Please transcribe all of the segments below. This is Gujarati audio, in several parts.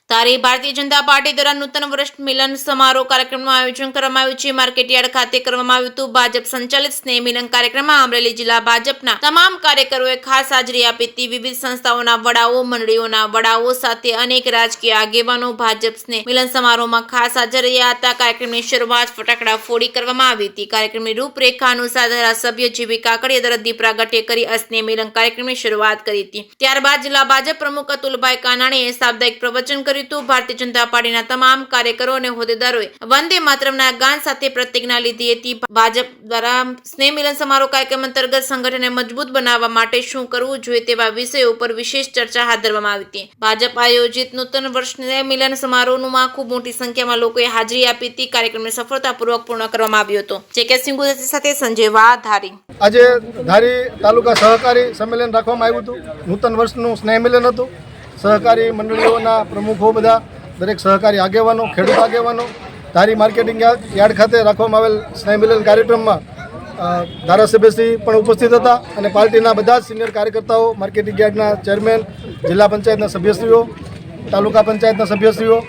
તારી ભારતીય જનતા પાર્ટી દ્વારા નૂતન વર્ષ મિલન સમારોહ કાર્યક્રમનું આયોજન કરવામાં આવ્યું છે। માર્કેટયાર્ડ ખાતે કરવામાં આવ્યું હતું। ભાજપ સંચાલિત સ્નેહ મિલન કાર્યક્રમમાં અમરેલી જિલ્લા ભાજપના તમામ કાર્યકરોએ ખાસ હાજરી આપી હતી। વિવિધ સંસ્થાઓના વડાઓ, મંડળીઓના વડાઓ સાથે અનેક રાજકીય આગેવાનો ભાજપ સ્નેહ મિલન સમારોહમાં ખાસ હાજર રહ્યા હતા। કાર્યક્રમની શરૂઆત ફટાકડા ફોડી કરવામાં આવી હતી। કાર્યક્રમની રૂપરેખા અનુસાર ધારાસભ્ય જીવી કાકડિયા દ્વારા દીપ પ્રાગટ્ય કરી આ સ્નેહ મિલન કાર્યક્રમની શરૂઆત કરી હતી। ત્યારબાદ જિલ્લા ભાજપ પ્રમુખ અતુલભાઈ કાનાણીએ સાપ્તાહિક પ્રવચન કર્યું હતું। ભારતીય જનતા પાર્ટીના તમામ કાર્યકરો અને હોદ્દેદારોએ વંદે માતરમના ગાન સાથે પ્રતિજ્ઞા લીધી હતી। ભાજપ દ્વારા સ્નેહ મિલન સમારોહ કાર્યક્રમ અંતર્ગત સંગઠનને મજબૂત બનાવવા માટે શું કરવું જોઈએ તેવા વિષયો ઉપર વિશેષ ચર્ચા હાથ ધરવામાં આવી હતી। ભાજપ આયોજિત નૂતન વર્ષ સ્નેહ મિલન સમારોહમાં ખૂબ મોટી સંખ્યામાં લોકોએ હાજરી આપી હતી। કાર્યક્રમને સફળતાપૂર્વક પૂર્ણ કરવામાં આવ્યો હતો। જે.કે. સિંહ સાથે સંજય વાહ, ધારી। આજે ધારી તાલુકા સહકારી સંમેલન રાખવામાં આવ્યું હતું। નૂતન વર્ષનું સ્નેહ મિલન હતું। સહકારી મંડળીઓના પ્રમુખો બધા, દરેક સહકારી આગેવાનો, ખેડૂત આગેવાનો, ધારી માર્કેટિંગ યાર્ડ ખાતે રાખવામાં આવેલ સ્નેહ મિલન કાર્યક્રમમાં ધારાસભ્યશ્રી પણ ઉપસ્થિત હતા અને પાર્ટીના બધા જ સિનિયર કાર્યકર્તાઓ, માર્કેટિંગ યાર્ડના ચેરમેન, જિલ્લા પંચાયતના સભ્યશ્રીઓ, તાલુકા પંચાયતના સભ્યશ્રીઓ,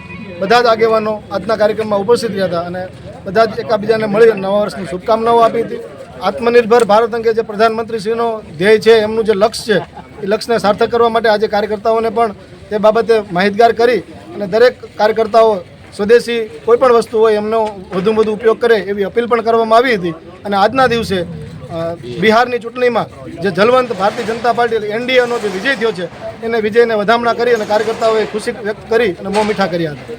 બધા જ આગેવાનો આજના કાર્યક્રમમાં ઉપસ્થિત રહ્યા હતા અને બધા જ એકબીજાને મળી નવા વર્ષની શુભકામનાઓ આપી હતી। આત્મનિર્ભર ભારત અંગે જે પ્રધાનમંત્રીશ્રીનો ધ્યેય છે, એમનું જે લક્ષ્ય છે, એ લક્ષ્યને સાર્થક કરવા માટે આજે કાર્યકર્તાઓને પણ તે બાબતે માહિતગાર કરી અને દરેક કાર્યકર્તાઓ સ્વદેશી કોઈ પણ વસ્તુ હોય એમનો વધુમાં વધુ ઉપયોગ કરે એવી અપીલ પણ કરવામાં આવી હતી। અને આજના દિવસે બિહારની ચૂંટણીમાં જે જલવંત ભારતીય જનતા પાર્ટી એનડીએનો જે વિજય થયો છે, એને વિજયને વધામણા કરી અને કાર્યકર્તાઓએ ખુશી વ્યક્ત કરી અને મોં મીઠા કર્યા હતા।